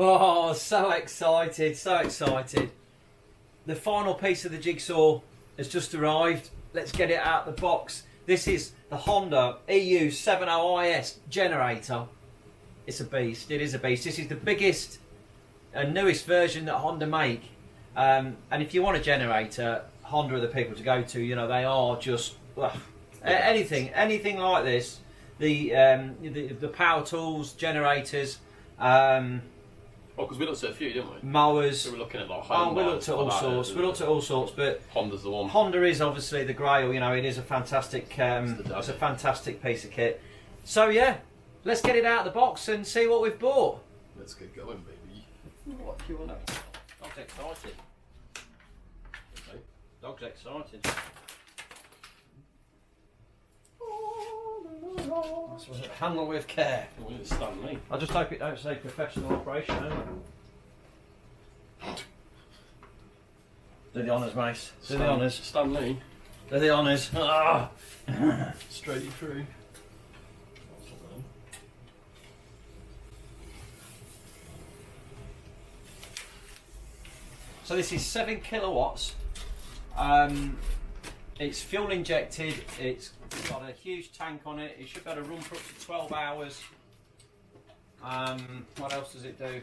Oh, so excited, so excited. The final piece of the jigsaw has just arrived. Let's get it out of the box. This is the Honda EU70is generator. It's a beast, it is a beast. This is the biggest and newest version that Honda make. And if you want a generator, Honda are the people to go to. You know, they are just anything like this. The power tools, generators, because we looked at a few, didn't we? mowers. So we're looking at like We looked at all sorts. We looked at all sorts, but Honda's the one. Honda is obviously the grail. You know, it is a fantastic. It's a fantastic piece of kit. So yeah, let's get it out of the box and see what we've bought. Let's get going, baby. What do you want? Dog's excited. Okay. Dog's excited. Handle with care. Well, it's stand me. I just hope it don't say professional operation. Do the honours, mate. Do the honours. Stand me. Do the honours. Ah. Straight through. So this is 7 kilowatts. It's fuel injected. It's got a huge tank on it. It should be able to run for up to 12 hours. What else does it do?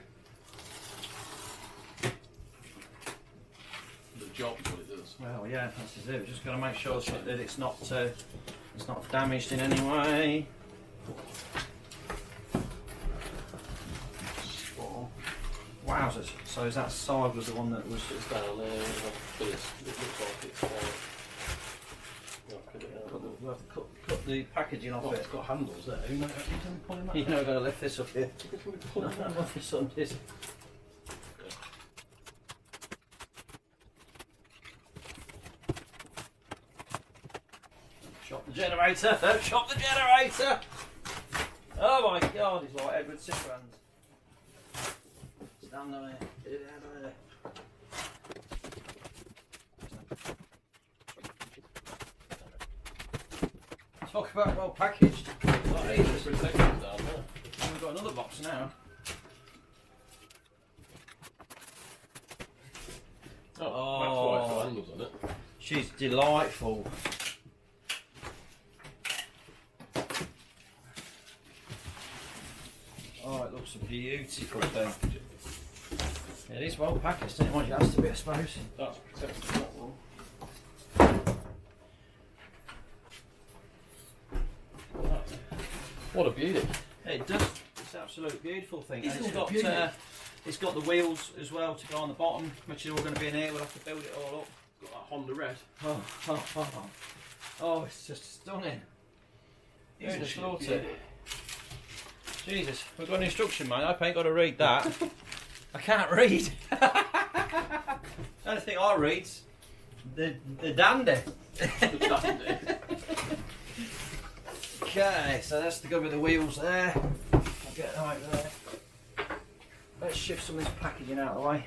The job, what it does. Well, yeah, that's it. We're just got to make sure that it's not damaged in any way. Wowzers! So that side was the one that was It's down there. But it looks like it's. We'll have to cut the packaging off it. It's got handles there. You know, pulling that. You know, we're going to lift this up here. Pulling that off. This one is. Shot the generator! Don't shot the generator! Oh my God, he's like Edward Scissorhands. Stand on it. Get it out of there. Talk about well packaged. Protections down there. And we've got another box now. Oh, that's why it's got handles on it. She's delightful. Oh, it looks a beautiful thing. It is well packaged, isn't it? Well, it has to be, I suppose. That's protected, that one. What a beauty. It does. It's an absolute beautiful thing. It's And got beauty. it's got the wheels as well to go on the bottom, which are all going to be in here. We'll have to build it all up. Got that Honda red. Oh, it's just stunning. Who'd have thought it? Jesus, we've got an instruction, mate. I hope I ain't got to read that. I can't read. The only thing I read's the dandy. Okay, so that's to go with the wheels there. I'll get them over there. Let's shift some of this packaging out of the way.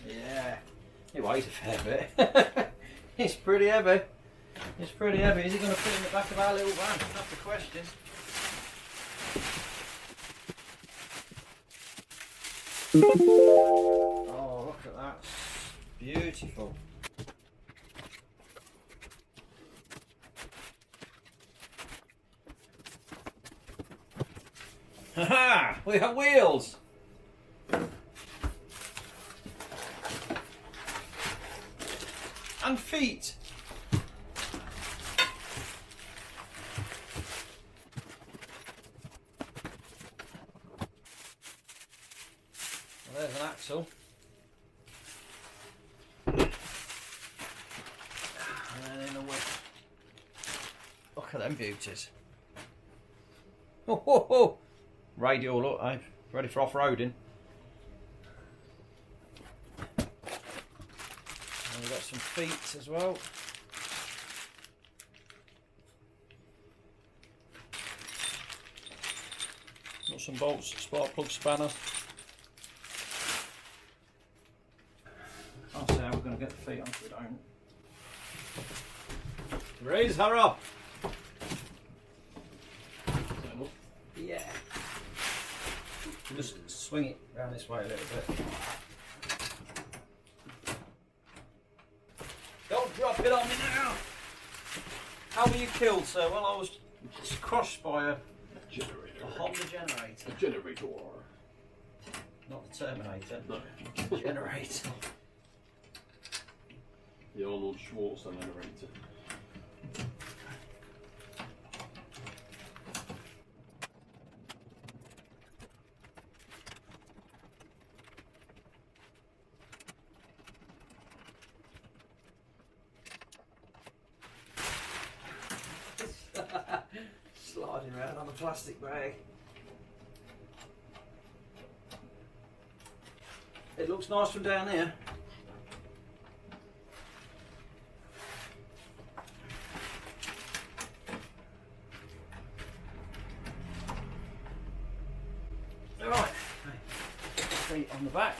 Yeah, it weighs a fair bit. It's pretty heavy. It's pretty heavy. Is it going to fit in the back of our little van? That's the question. Oh, look at that. Beautiful. Haha! We have wheels! And feet. Well, there's an axle. And then in the whip. Look at them beauties. Oh, ho, ho. Radial, look, eh? Ready for off-roading. We've got some feet as well. Nuts and bolts, spark plug spanner. I'll see how we're going to get the feet onto it, don't. Raise her up! Yeah. Just swing it around this way a little bit. Don't drop it on me now! How were you killed, sir? Well, I was crushed by a Honda generator. A generator. Not the Terminator. No. Generator. The Arnold Schwarzenegger generator. Sliding around on a plastic bag. It looks nice from down here. Right, feet on the back.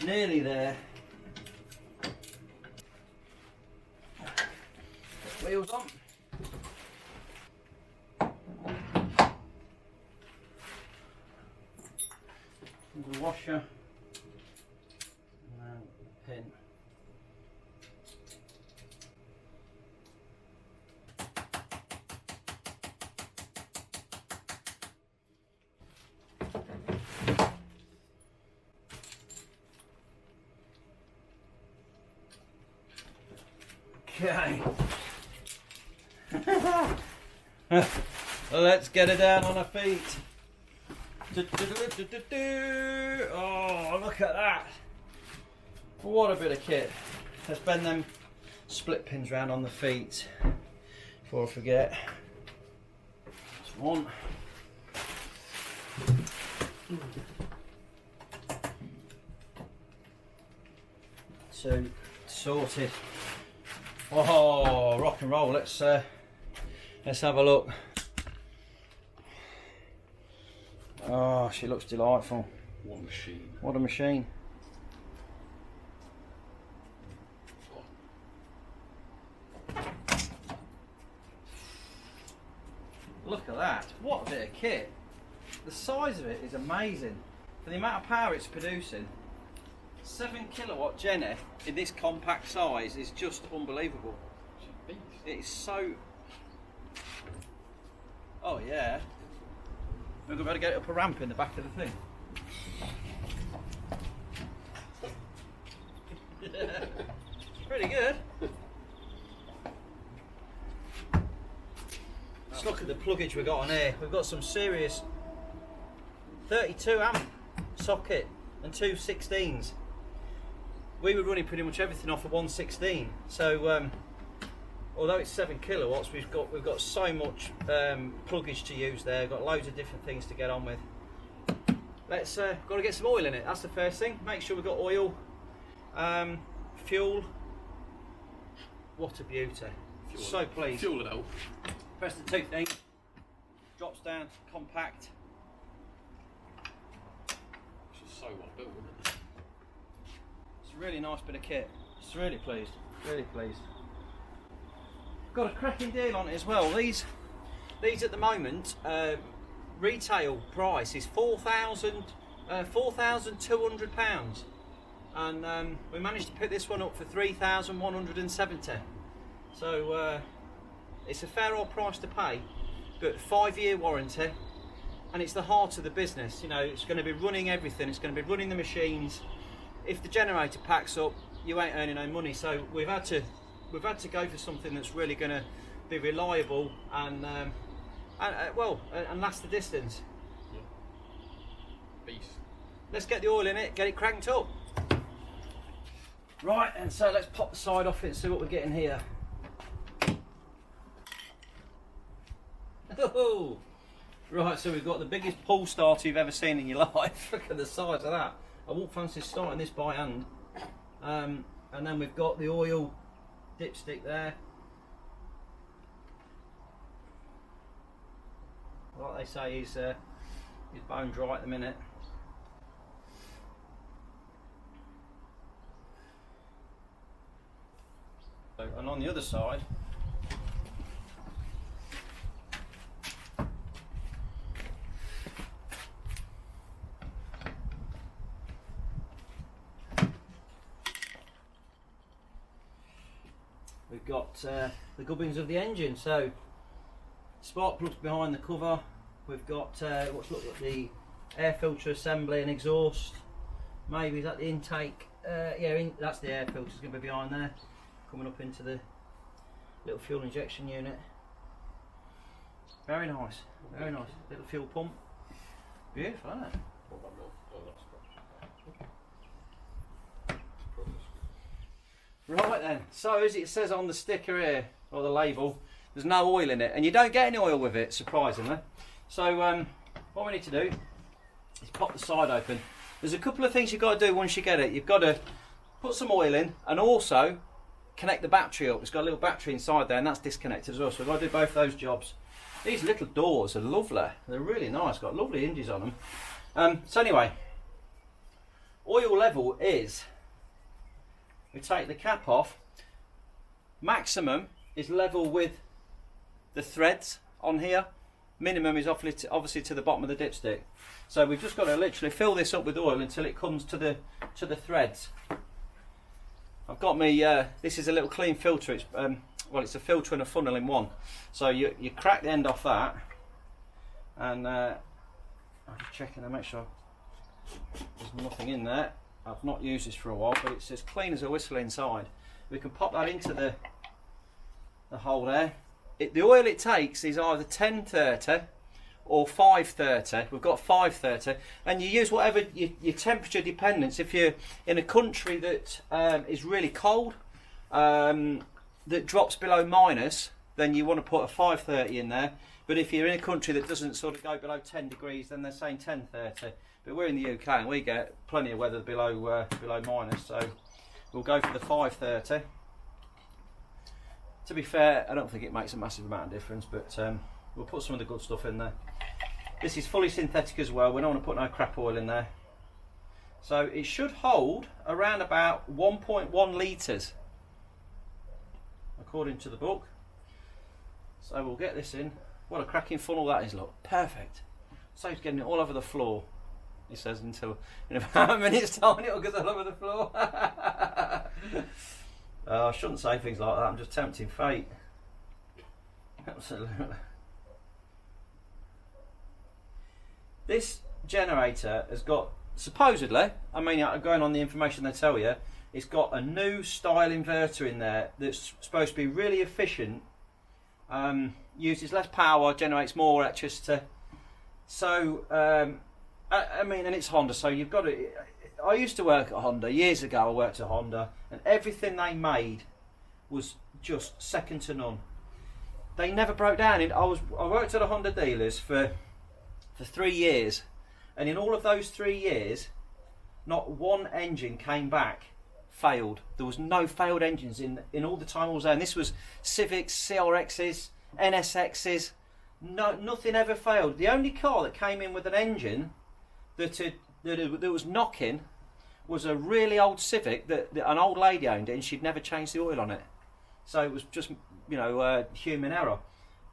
Nearly there. Wheels on. The washer. And the pin. Okay. Let's get her down on her feet. Oh, look at that. What a bit of kit. Let's bend them split pins round on the feet before I forget. That's one. Two. Sorted. Oh, rock and roll. Let's have a look. Oh, she looks delightful. What a machine. What a machine. Look at that. What a bit of kit. The size of it is amazing. For the amount of power it's producing. 7 kilowatt Jenny in this compact size is just unbelievable. It's so. Oh yeah. We're going to get it up a ramp in the back of the thing. Pretty good. Let's look at the pluggage we've got on here. We've got some serious 32 amp socket and two 16s. We were running pretty much everything off of 116, so although it's 7 kilowatts, we've got so much pluggage to use there. We've got loads of different things to get on with. Let's got to get some oil in it. That's the first thing. Make sure we've got oil, fuel. What a beauty! Fuel So pleased. Fuel it out. Press the two things. Drops down, compact. It's just so well built, isn't it? It's a really nice bit of kit. Just really pleased. Really pleased. Got a cracking deal on it as well. These at the moment retail price is £4,200, and we managed to pick this one up for 3,170. So it's a fair old price to pay, but 5-year warranty, and it's the heart of the business. You know, it's going to be running everything. It's going to be running the machines. If the generator packs up, you ain't earning no money. So we've had to go for something that's really going to be reliable and last the distance. Yeah. Beast. Let's get the oil in it, get it cranked up. Right, and so let's pop the side off it and see what we're getting here. Right, so we've got the biggest pull starter you've ever seen in your life. Look at the size of that. I won't fancy starting this by hand. And then we've got the oil dipstick there. Like they say, he's bone dry at the minute. And on the other side, we've got the gubbins of the engine. So spark plugs behind the cover. We've got what's looked like the air filter assembly and exhaust. Maybe is that the intake? Yeah, that's the air filter. It's going to be behind there, coming up into the little fuel injection unit. Very nice, very nice. Little fuel pump. Beautiful, isn't it? Right then, so as it says on the sticker here, or the label, there's no oil in it, and you don't get any oil with it, surprisingly. So what we need to do is pop the side open. There's a couple of things you've got to do once you get it. You've got to put some oil in, and also connect the battery up. It's got a little battery inside there, and that's disconnected as well, so we've got to do both those jobs. These little doors are lovely. They're really nice, got lovely hinges on them. So anyway, oil level is, we take the cap off, maximum is level with the threads on here, minimum is obviously to the bottom of the dipstick. So we've just got to literally fill this up with oil until it comes to the threads. I've got me, this is a little clean filter, it's well, it's a filter and a funnel in one. So you crack the end off that, and I'm just checking to make sure there's nothing in there. I've not used this for a while, but it's as clean as a whistle inside. We can pop that into the hole there. The oil it takes is either 1030 or 530. We've got 530, and you use whatever your temperature dependence. If you're in a country that is really cold, that drops below minus, then you want to put a 530 in there. But if you're in a country that doesn't sort of go below 10 degrees, then they're saying 1030. But we're in the UK and we get plenty of weather below minus, so we'll go for the 530. To be fair, I don't think it makes a massive amount of difference, but we'll put some of the good stuff in there. This is fully synthetic as well. We don't want to put no crap oil in there. So it should hold around about 1.1 litres, according to the book. So we'll get this in. What a cracking funnel that is, look. Perfect. Saves getting it all over the floor. He says until in about a minute's time it'll get all over the floor. I shouldn't say things like that, I'm just tempting fate. Absolutely. This generator has got, supposedly, I mean, going on the information they tell you, it's got a new style inverter in there that's supposed to be really efficient, uses less power, generates more electricity. So, I mean, and it's Honda, so you've got to... I used to work at Honda, years ago I worked at Honda, and everything they made was just second to none. They never broke down. I worked at a Honda dealers for 3 years, and in all of those 3 years, not one engine came back failed. There was no failed engines in all the time I was there, and this was Civics, CRXs, NSXs, nothing ever failed. The only car that came in with an engine that was knocking was a really old Civic that an old lady owned it, and she'd never changed the oil on it. So it was just, you know, human error.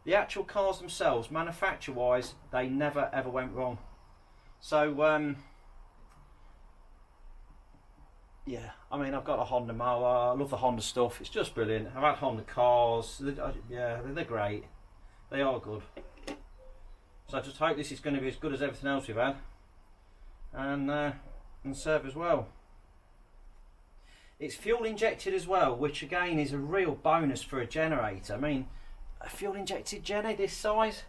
The actual cars themselves, manufacture wise, they never ever went wrong. So yeah, I mean, I've got a Honda mower, I love the Honda stuff, it's just brilliant. I've had Honda cars, yeah, they're great, they are good. So I just hope this is going to be as good as everything else we've had, and serve as well. It's fuel injected as well, which again is a real bonus for a generator. I mean, a fuel injected Jenny this size,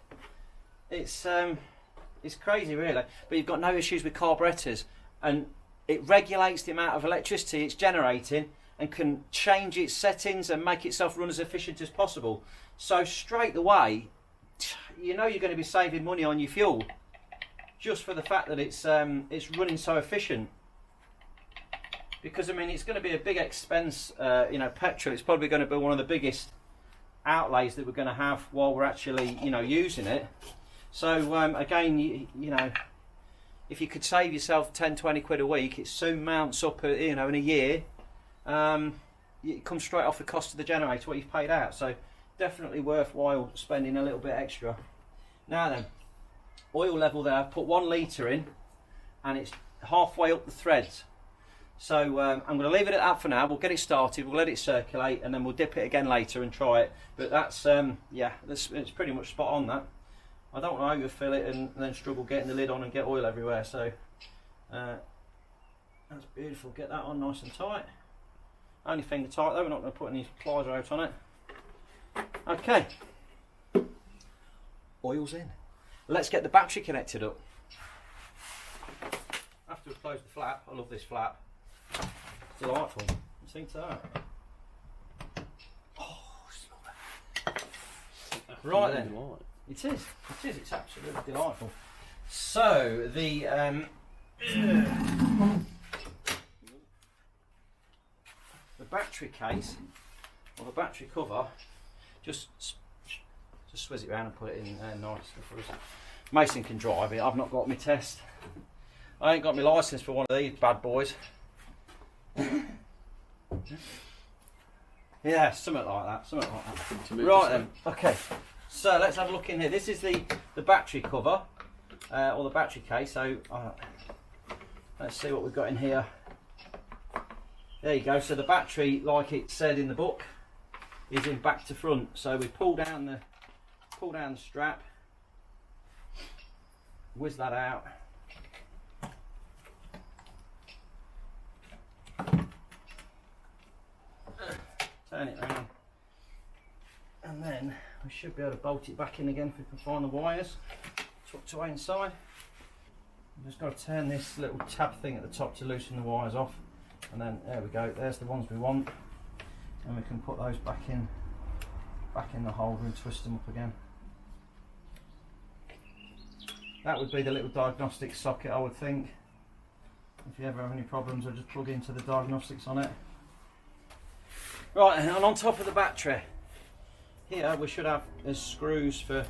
it's crazy really. But you've got no issues with carburetors, and it regulates the amount of electricity it's generating and can change its settings and make itself run as efficient as possible. So straight away, you know you're going to be saving money on your fuel just for the fact that it's running so efficient. Because I mean, it's going to be a big expense, you know, petrol. It's probably going to be one of the biggest outlays that we're going to have while we're actually, you know, using it. So again, you know, if you could save yourself 10-20 quid a week, it soon mounts up, you know, in a year. It comes straight off the cost of the generator, what you've paid out. So definitely worthwhile spending a little bit extra. Now then, oil level there, I've put 1 litre in, and it's halfway up the threads. So I'm going to leave it at that for now. We'll get it started, we'll let it circulate, and then we'll dip it again later and try it. But that's, yeah, it's pretty much spot on, that. I don't want to overfill it and then struggle getting the lid on and get oil everywhere. So that's beautiful. Get that on nice and tight. Only finger tight though, we're not going to put any pliers out on it. Okay, oil's in. Let's get the battery connected up. After we've closed the flap, I love this flap. It's delightful. Listen to that. Oh, it's right then. It is. It's absolutely delightful. So the battery case or the battery cover, just swizz it around and put it in there nice. Mason can drive it. I've not got my test. I ain't got my license for one of these bad boys. Yeah, something like that. Right then. Okay. So let's have a look in here. This is the battery cover or the battery case. So let's see what we've got in here. There you go. So the battery, like it said in the book, is in back to front. So we pull down the strap, whiz that out. Turn it around, and then we should be able to bolt it back in again if we can find the wires tucked away inside. We've just got to turn this little tab thing at the top to loosen the wires off, and then there we go. There's the ones we want, and we can put those back in the holder and twist them up again. That would be the little diagnostic socket, I would think. If you ever have any problems, I'll just plug into the diagnostics on it. Right, and on top of the battery, here we should have screws for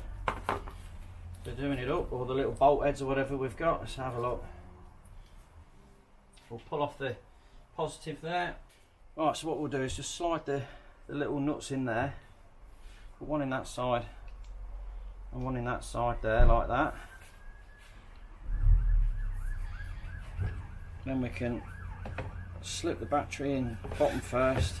doing it up, or the little bolt heads or whatever we've got. Let's have a look. We'll pull off the positive there. Right, so what we'll do is just slide the little nuts in there. Put one in that side and one in that side there, like that. Then we can slip the battery in bottom first.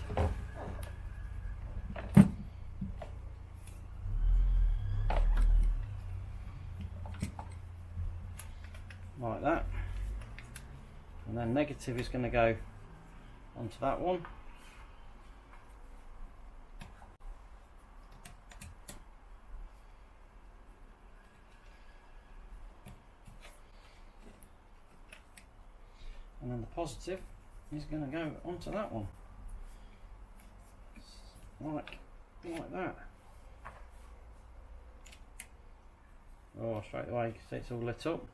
Like that. And then negative is going to go onto that one. And then the positive is going to go onto that one, like that. Oh, straight away, you can see it's all lit up.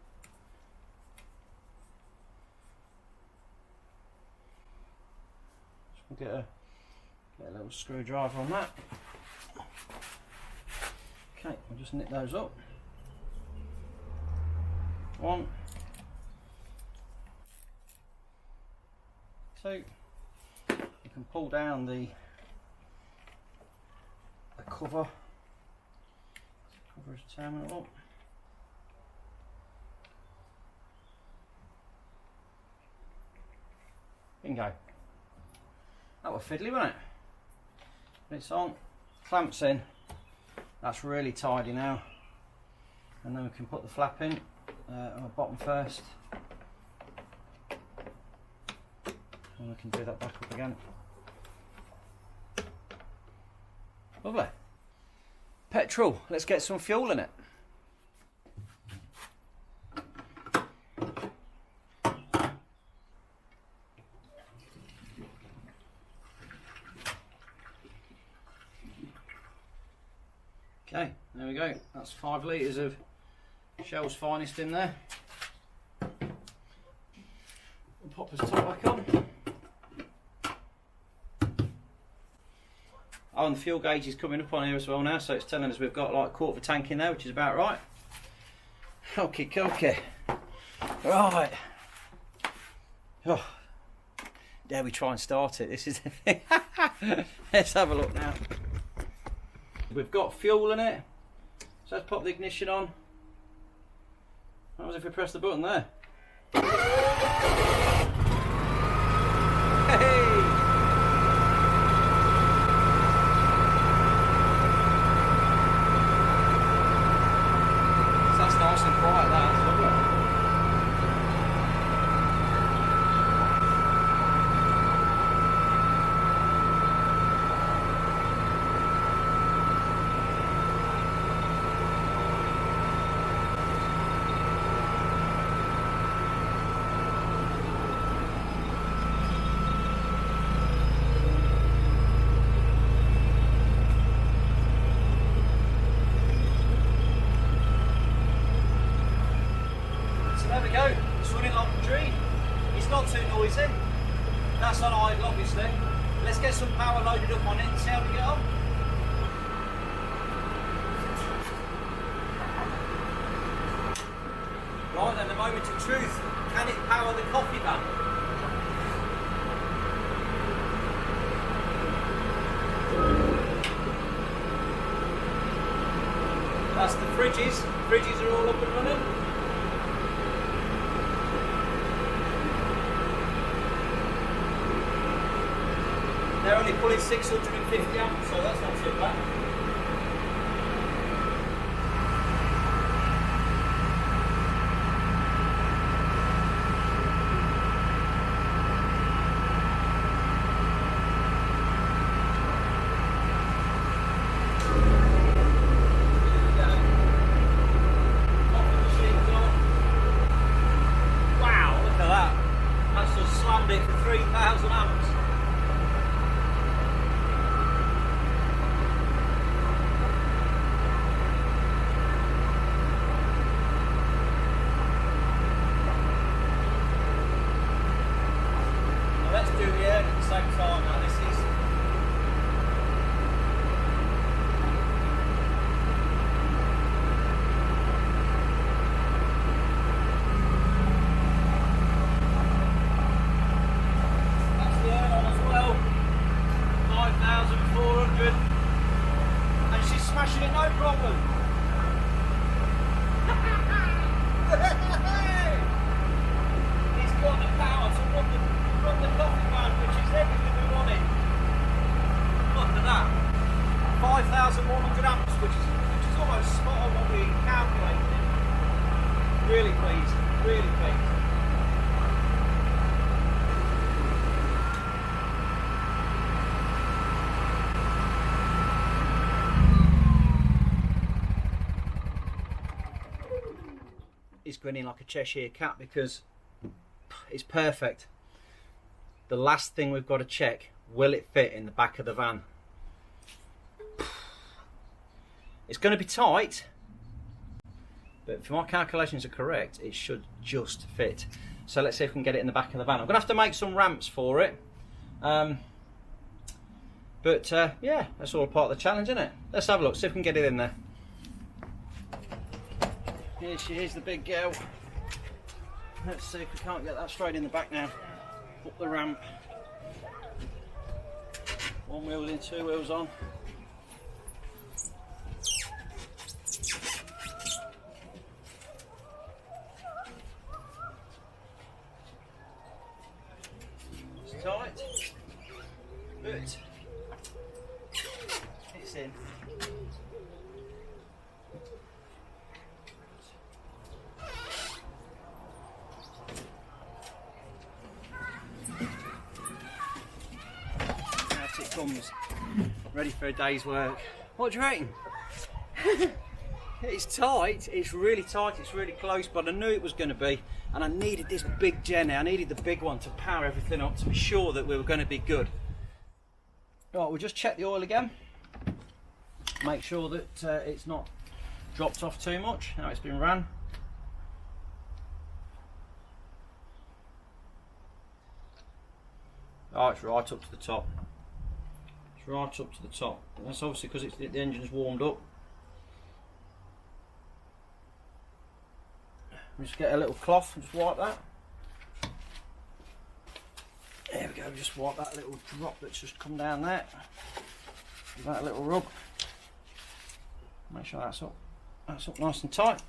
Just get a little screwdriver on that. Okay, we'll just nip those up. One, two. You can pull down the cover. Cover is terminal up. Bingo. That was fiddly, wasn't it? It's on, clamps in. That's really tidy now. And then we can put the flap in on the bottom first. And we can do that back up again. Lovely. Petrol, let's get some fuel in it. Okay, there we go. That's 5 litres of Shell's finest in there. We'll pop his top back on. Oh, and the fuel gauge is coming up on here as well now, so it's telling us we've got like a quarter of a tank in there, which is about right. Okay, okay. Right. Oh, dare we try and start it? This is the thing. Let's have a look now. We've got fuel in it, so let's pop the ignition on. What was if we press the button there? Hey! So that's nice and quiet, that's lovely. There we go, it's running like a dream. It's not too noisy. That's on idle, obviously. Let's get some power loaded up on it and see how we get on. Right then, the moment of truth. Can it power the coffee van? That's the fridges. Fridges are all up and running. They're only pulling 650 amps, so that's not too bad. Wow, look at that. That's just slammed it for 3,000 amps. Let's do the air at the same time now. This is that's the air on as well. 5,400, and she's smashing it no problem. He's got the power to run the coffee van, which is everything we wanted. Look at that. 5,100 amps, which is almost spot on what we calculated. Really pleased, really pleased. He's grinning like a Cheshire cat because it's perfect. The last thing we've got to check, will it fit in the back of the van? It's going to be tight, but if my calculations are correct, it should just fit. So let's see if we can get it in the back of the van. I'm going to have to make some ramps for it. Yeah, that's all part of the challenge, isn't it? Let's have a look, see if we can get it in there. Here she is, the big girl. Let's see if we can't get that straight in the back now. Up the ramp. One wheel in, 2 wheels on. It's tight, but it's in. Comes ready for a day's work. What do you reckon? It's tight, it's really tight, it's really close, but I knew it was going to be, and I needed this big Jenny, I needed the big one to power everything up to be sure that we were going to be good. Right, we'll just check the oil again. make sure that it's not dropped off too much. Now it's been ran. Oh, it's right up to the top. It's right up to the top. That's obviously because the engine's warmed up. Just get a little cloth and just wipe that. There we go, just wipe that little drop that's just come down there. Give that a little rub. Make sure that's up nice and tight.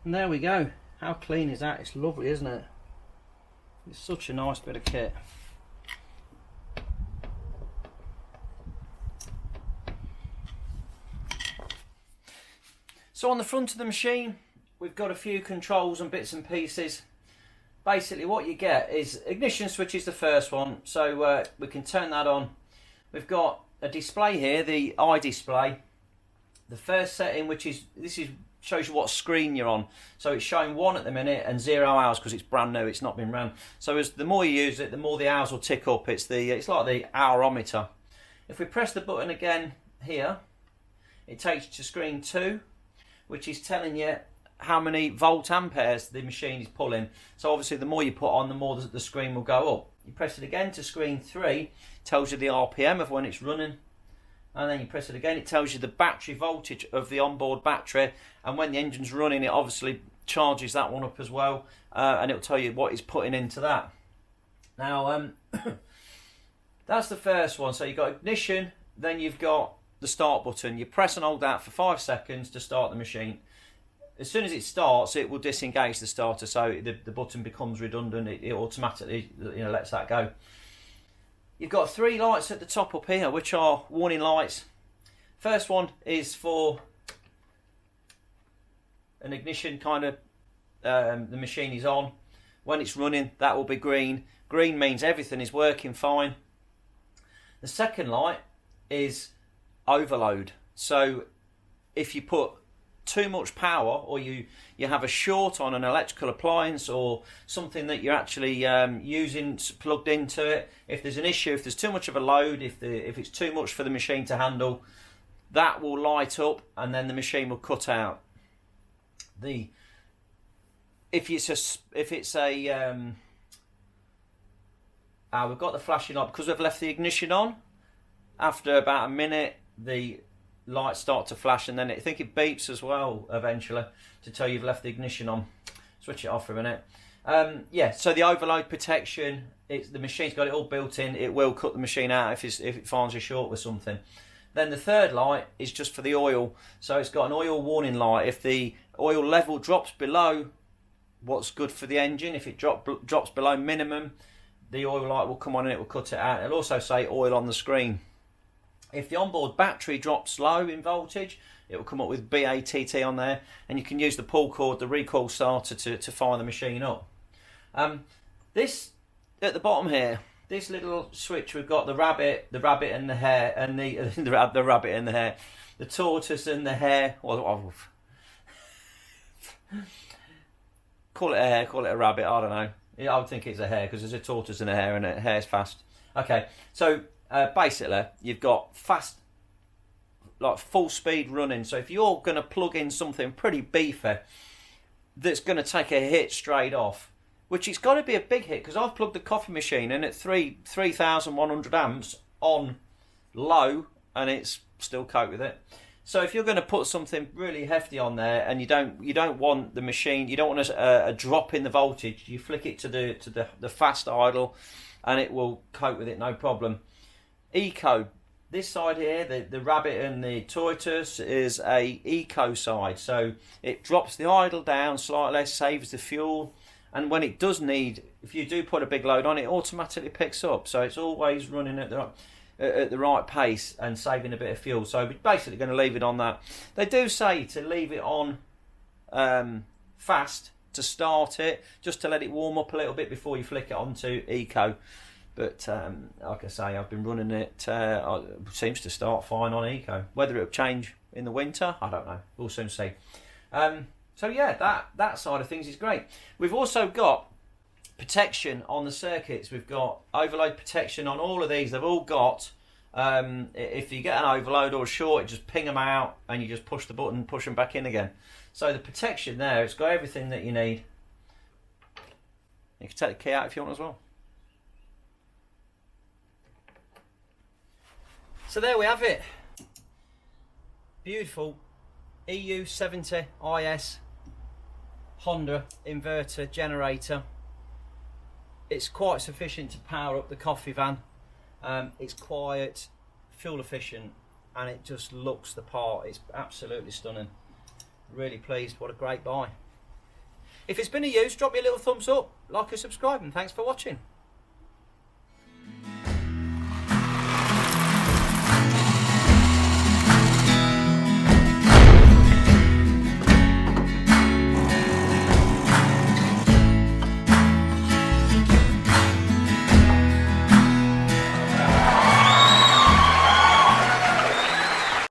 And there we go. How clean is that? It's lovely, isn't it? It's such a nice bit of kit. So on the front of the machine, we've got a few controls and bits and pieces. Basically what you get is ignition switch is the first one, so we can turn that on. We've got a display here, the eye display. The first setting, shows you what screen you're on. So it's showing 1 at the minute and 0 hours because it's brand new, it's not been ran. So the more you use it, the more the hours will tick up. It's like the hourometer. If we press the button again here, it takes you to screen 2, which is telling you how many volt amperes the machine is pulling. So obviously the more you put on, the more the screen will go up. You press it again to screen 3, tells you the RPM of when it's running, and then you press it again, it tells you the battery voltage of the onboard battery, and when the engine's running it obviously charges that one up as well, and it'll tell you what it's putting into that. Now that's the first one. So you've got ignition, then you've got the start button. You press and hold that for 5 seconds to start the machine. As soon as it starts, it will disengage the starter, so the button becomes redundant. It automatically lets that go. You've got 3 lights at the top up here, which are warning lights. First one is for an ignition kind of, the machine is on. When it's running, that will be green. Green means everything is working fine. The second light is overload. So if you put too much power, or you have a short on an electrical appliance or something that you're actually using plugged into it, if there's an issue, if there's too much of a load, if it's too much for the machine to handle, that will light up and then the machine will cut out. If it's a we've got the flashing light because we've left the ignition on. After about a minute, the lights start to flash, and then I think it beeps as well eventually to tell you've left the ignition on. Switch it off for a minute. Yeah, so the overload protection, the machine's got it all built in. It will cut the machine out if it finds you short with something. Then the third light is just for the oil. So it's got an oil warning light. If the oil level drops below what's good for the engine, if it drops below minimum, the oil light will come on and it will cut it out. It'll also say oil on the screen. If the onboard battery drops low in voltage, it will come up with BATT on there, and you can use the pull cord, the recoil starter, to fire the machine up. This at the bottom here, this little switch, we've got the rabbit and the hare, and the rabbit and the hare, the tortoise and the hare. Well, call it a hare, call it a rabbit. I don't know. Yeah, I would think it's a hare because there's a tortoise and a hare, and a hare's fast. Okay, so. Basically, you've got fast, like full speed running. So if you're going to plug in something pretty beefy that's going to take a hit straight off, which it's got to be a big hit because I've plugged the coffee machine in at 3,100 amps on low, and it's still cope with it. So if you're going to put something really hefty on there, and you don't want the machine, you don't want a drop in the voltage, you flick it to the fast idle, and it will cope with it no problem. Eco, this side here, the rabbit and the tortoise is a eco side, so it drops the idle down slightly, saves the fuel, and when it does need, if you do put a big load on, it automatically picks up, so it's always running at the right pace and saving a bit of fuel. So we're basically going to leave it on that. They do say to leave it on fast to start it, just to let it warm up a little bit before you flick it onto eco. But like I say, I've been running it. It seems to start fine on eco. Whether it'll change in the winter, I don't know. We'll soon see. So yeah, that side of things is great. We've also got protection on the circuits. We've got overload protection on all of these. They've all got If you get an overload or a short, you just ping them out and you just push the button, push them back in again. So the protection there, it's got everything that you need. You can take the key out if you want as well. So there we have it. Beautiful EU70is Honda inverter generator. It's quite sufficient to power up the coffee van. It's quiet, fuel efficient, and it just looks the part. It's absolutely stunning. Really pleased. What a great buy. If it's been a use, drop me a little thumbs up, like and subscribe, and thanks for watching.